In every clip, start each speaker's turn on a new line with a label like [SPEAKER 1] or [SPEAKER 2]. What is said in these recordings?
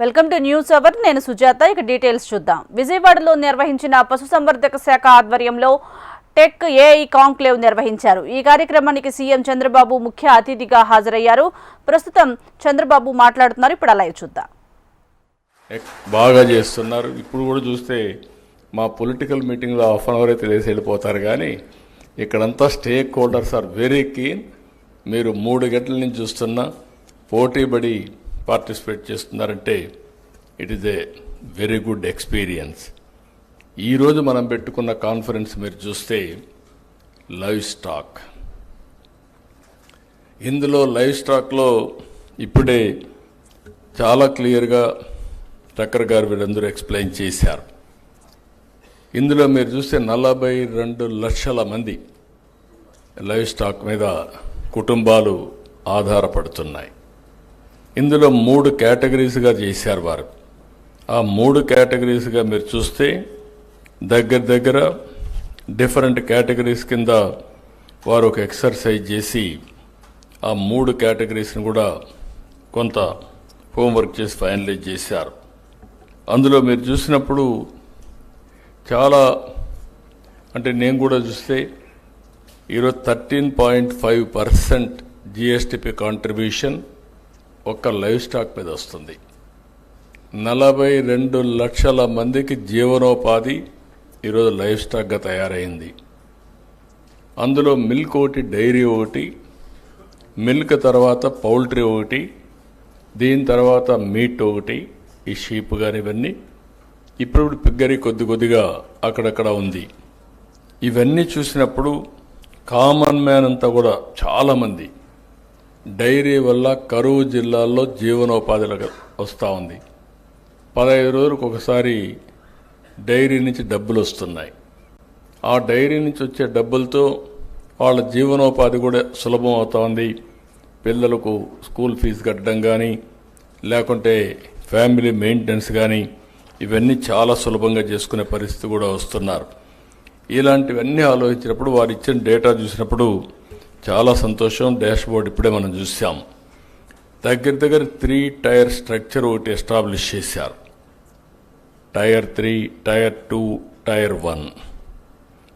[SPEAKER 1] Welcome to news hour. నేను సుజాత. ఇక details చూద్దాం. విజయవాడలో నిర్వహించిన పశుసంవర్ధక శాఖ ఆధ్వర్యంలో టెక్ ఏఐ కాంక్లేవ్ నిర్వహించారు. ఈ కార్యక్రమానికి సీఎం చంద్రబాబు ముఖ్య అతిథిగా హాజరయ్యారు. ప్రస్తుతం చంద్రబాబు మాట్లాడుతున్నారు. ఇప్పుడు అలా చూద్దాం.
[SPEAKER 2] బాగా చేస్తున్నారు. ఇప్పుడు కూడా చూస్తే మా పొలిటికల్ మీటింగ్లో హాఫ్ అన్ అవర్ అయితే తెలిసి వెళ్ళిపోతారు, కానీ ఇక్కడంతా stakeholders are very keen. మీరు 3 గంటల నుంచి చూస్తున్నా పోటీపడి పార్టిసిపేట్ చేస్తున్నారంటే it is a very good experience. ఈరోజు మనం పెట్టుకున్న కాన్ఫరెన్స్ మీరు చూస్తే లైవ్ స్టాక్. ఇందులో లైవ్ స్టాక్లో ఇప్పుడే చాలా క్లియర్గా టక్కర్ గారు వీరందరూ ఎక్స్ప్లెయిన్ చేశారు. ఇందులో మీరు చూస్తే 42 లక్షల మంది లైవ్ స్టాక్ మీద కుటుంబాలు ఆధారపడుతున్నాయి. ఇందులో 3 కేటగిరీస్గా చేశారు వారు. ఆ 3 కేటగిరీస్గా మీరు చూస్తే దగ్గర డిఫరెంట్ కేటగిరీస్ కింద వారు ఒక ఎక్సర్సైజ్ చేసి ఆ 3 కేటగిరీస్ని కూడా కొంత హోంవర్క్ చేసి ఫైనలైజ్ చేశారు. అందులో మీరు చూసినప్పుడు చాలా అంటే నేను కూడా చూస్తే ఈరోజు 13.5% జిఎస్టిపి కాంట్రిబ్యూషన్ ఒక్క లైవ్ స్టాక్ మీద వస్తుంది. 42 లక్షల మందికి జీవనోపాధి ఈరోజు లైవ్ స్టాక్గా తయారైంది. అందులో మిల్క్ ఒకటి, డైరీ ఒకటి, మిల్క్ తర్వాత పౌల్ట్రీ ఒకటి, దీని తర్వాత మీట్ ఒకటి, ఈ షీప్ కానీ ఇవన్నీ. ఇప్పుడు పిగ్గరి కొద్దిగా అక్కడక్కడ ఉంది. ఇవన్నీ చూసినప్పుడు కామన్ మ్యాన్ అంతా కూడా చాలామంది డైరీ వల్ల కరువు జిల్లాల్లో జీవనోపాధిలకు వస్తూ ఉంది. 15 రోజులకు ఒకసారి డైరీ నుంచి డబ్బులు వస్తున్నాయి. ఆ డైరీ నుంచి వచ్చే డబ్బులతో వాళ్ళ జీవనోపాధి కూడా సులభం అవుతోంది. పిల్లలకు స్కూల్ ఫీజు కట్టడం కానీ లేకుంటే ఫ్యామిలీ మెయింటెనెన్స్ కానీ ఇవన్నీ చాలా సులభంగా చేసుకునే పరిస్థితి కూడా వస్తున్నారు. ఇలాంటివన్నీ ఆలోచించినప్పుడు వారు ఇచ్చిన డేటా చూసినప్పుడు చాలా సంతోషం. డాష్ బోర్డ్ ఇప్పుడే మనం చూసాం. దగ్గర 3 టైర్ స్ట్రక్చర్ ఒకటి ఎస్టాబ్లిష్ చేశారు. Tier 3, tier 2, tier 1.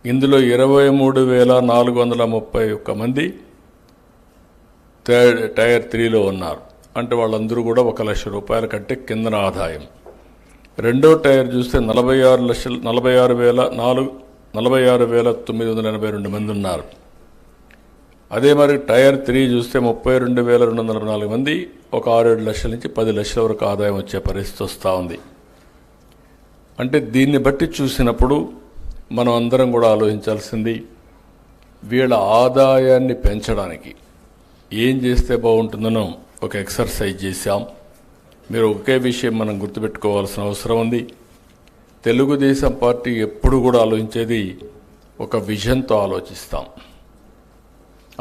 [SPEAKER 2] ఇందులో 23,431 మంది టైర్ 3లో ఉన్నారు. అంటే వాళ్ళందరూ కూడా 1 లక్ష రూపాయల కంటే కిందన ఆదాయం. రెండో టైర్ చూస్తే 46,982 మంది ఉన్నారు. అదే మరి టైర్ 3 చూస్తే 32,244 మంది, ఒక 6-7 లక్షల నుంచి 10 లక్షల వరకు ఆదాయం వచ్చే పరిస్థితి వస్తూ ఉంది. అంటే దీన్ని బట్టి చూసినప్పుడు మనం అందరం కూడా ఆలోచించాల్సింది వీళ్ళ ఆదాయాన్ని పెంచడానికి ఏం చేస్తే బాగుంటుందనో ఒక ఎక్సర్సైజ్ చేశాం. మీరు ఒకే విషయం మనం గుర్తుపెట్టుకోవాల్సిన అవసరం ఉంది. తెలుగుదేశం పార్టీ ఎప్పుడు కూడా ఆలోచించేది ఒక విజన్తో ఆలోచిస్తాం.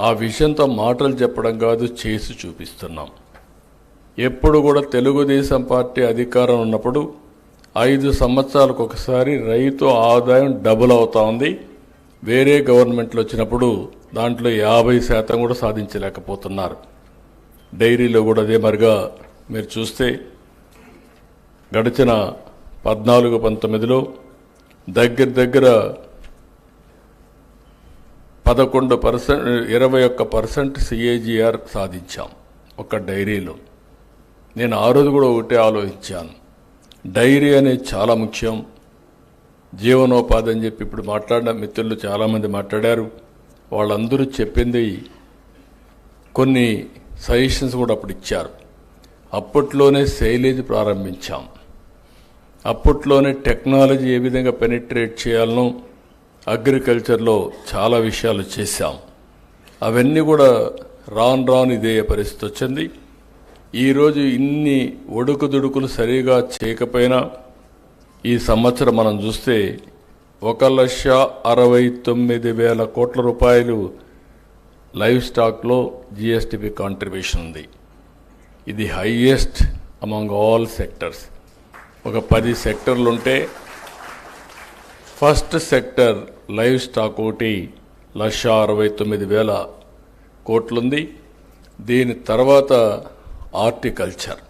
[SPEAKER 2] ఆ విజన్తో మాటలు చెప్పడం కాదు, చేసి చూపిస్తున్నాం. ఎప్పుడు కూడా తెలుగుదేశం పార్టీ అధికారం ఉన్నప్పుడు 5 సంవత్సరాలకు ఒకసారి రైతు ఆదాయం డబుల్ అవుతా ఉంది. వేరే గవర్నమెంట్లు వచ్చినప్పుడు దాంట్లో 50% కూడా సాధించలేకపోతున్నారు. డైరీలో కూడా అదే మరిగా మీరు చూస్తే గడిచిన 14-19లో దగ్గర 11%, 21% CAGR సాధించాం ఒక డైరీలో. నేను ఆ రోజు కూడా ఒకటే ఆలోచించాను, డైరీ అనేది చాలా ముఖ్యం, జీవనోపాధి అని చెప్పి ఇప్పుడు మాట్లాడిన మిత్రులు చాలామంది మాట్లాడారు. వాళ్ళందరూ చెప్పింది కొన్ని సజెషన్స్ కూడా అప్పుడు ఇచ్చారు. అప్పట్లోనే సైలేజ్ ప్రారంభించాం. అప్పట్లోనే టెక్నాలజీ ఏ విధంగా పెనిట్రేట్ చేయాలనో అగ్రికల్చర్లో చాలా విషయాలు చేశాం. అవన్నీ కూడా రాను ఇదే పరిస్థితి వచ్చింది. ఈరోజు ఇన్ని ఒడుకుదుడుకులు సరిగా చేయకపోయినా ఈ సంవత్సరం మనం చూస్తే 1,69,000 కోట్ల రూపాయలు లైవ్ స్టాక్లో జిఎస్టిపి కాంట్రిబ్యూషన్ ఉంది. ఇది హైయెస్ట్ అమంగ్ ఆల్ సెక్టర్స్. ఒక 10 సెక్టర్లు ఉంటే ఫస్ట్ సెక్టర్ లైవ్ స్టాక్ ఒకటి 1,69,000 కోట్లుంది. దీని తర్వాత హార్టికల్చర్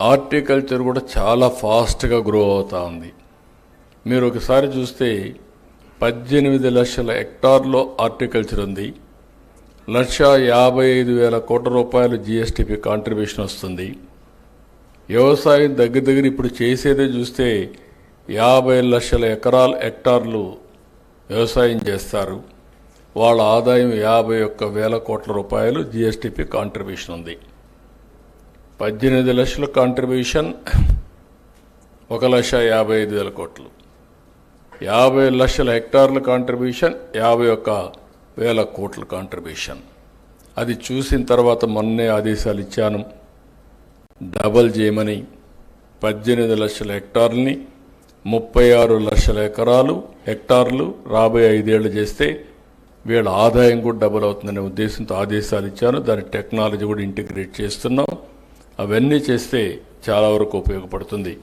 [SPEAKER 2] హార్టికల్చర్ కూడా చాలా ఫాస్ట్గా గ్రో అవుతూ ఉంది. మీరు ఒకసారి చూస్తే 18 లక్షల హెక్టార్లో హార్టికల్చర్ ఉంది. 1,55,000 కోట్ల రూపాయలు జిఎస్టిపి కాంట్రిబ్యూషన్ వస్తుంది. వ్యవసాయం దగ్గర ఇప్పుడు చేసేదే చూస్తే 50 లక్షల హెక్టార్లు వ్యవసాయం చేస్తారు. వాళ్ళ ఆదాయం 51,000 కోట్ల రూపాయలు జిఎస్టిపి కాంట్రిబ్యూషన్ ఉంది. 18 లక్షల కాంట్రిబ్యూషన్ 1,55,000 కోట్లు. 50 లక్షల హెక్టార్ల కాంట్రిబ్యూషన్ 51,000 కోట్ల కాంట్రిబ్యూషన్. అది చూసిన తర్వాత మొన్నే ఆదేశాలు ఇచ్చాను, డబల్ చేయమని. 18 లక్షల హెక్టార్లని 36 లక్షల హెక్టార్లు రాబోయే 5 ఏళ్ళు చేస్తే వీళ్ళ ఆదాయం కూడా డబుల్ అవుతుందనే ఉద్దేశంతో ఆదేశాలు ఇచ్చాను. దాని టెక్నాలజీ కూడా ఇంటిగ్రేట్ చేస్తున్నాం. అవన్నీ చేస్తే చాలా వరకు ఉపయోగపడుతుంది.